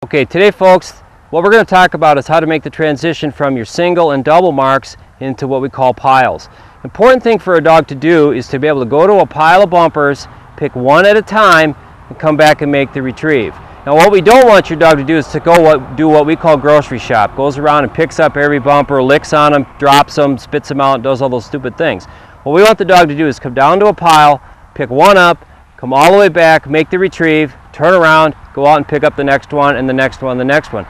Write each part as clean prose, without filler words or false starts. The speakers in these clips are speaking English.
Okay, today folks, what we're going to talk about is how to make the transition from your single and double marks into what we call piles. Important thing for a dog to do is to be able to go to a pile of bumpers, pick one at a time, and come back and make the retrieve. Now what we don't want your dog to do is to do what we call grocery shop. Goes around and picks up every bumper, licks on them, drops them, spits them out, does all those stupid things. What we want the dog to do is come down to a pile, pick one up, come all the way back, make the retrieve, turn around, go out and pick up the next one and the next one and the next one.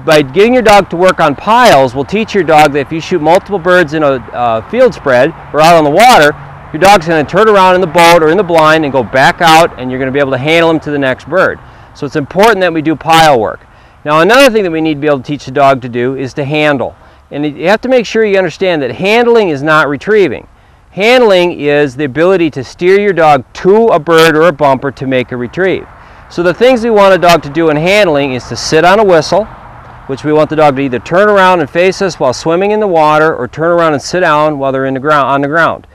By getting your dog to work on piles, we'll teach your dog that if you shoot multiple birds in a field spread or out on the water, your dog's going to turn around in the boat or in the blind and go back out, and you're going to be able to handle them to the next bird. So it's important that we do pile work. Now another thing that we need to be able to teach the dog to do is to handle. And you have to make sure you understand that handling is not retrieving. Handling is the ability to steer your dog to a bird or a bumper to make a retrieve. So the things we want a dog to do in handling is to sit on a whistle, which we want the dog to either turn around and face us while swimming in the water or turn around and sit down while they're on the ground.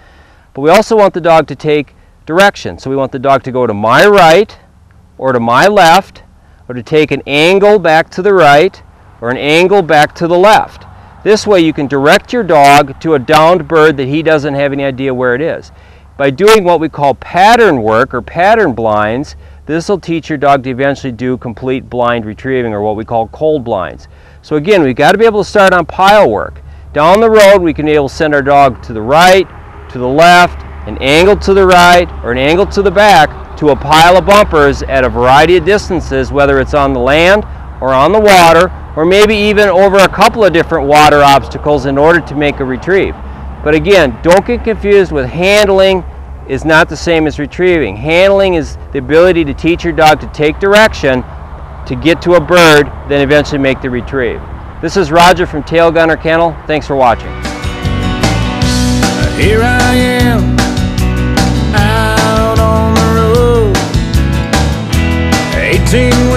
But we also want the dog to take direction. So we want the dog to go to my right or to my left, or to take an angle back to the right or an angle back to the left. This way you can direct your dog to a downed bird that he doesn't have any idea where it is. By doing what we call pattern work or pattern blinds, this will teach your dog to eventually do complete blind retrieving, or what we call cold blinds. So again, we've got to be able to start on pile work. Down the road we can be able to send our dog to the right, to the left, an angle to the right or an angle to the back to a pile of bumpers at a variety of distances, whether it's on the land or on the water, or maybe even over a couple of different water obstacles in order to make a retrieve. But again, don't get confused with handling is not the same as retrieving. Handling is the ability to teach your dog to take direction to get to a bird, then eventually make the retrieve. This is Roger from Tail Gunner Kennel. Thanks for watching. Here I am, out on the road, 18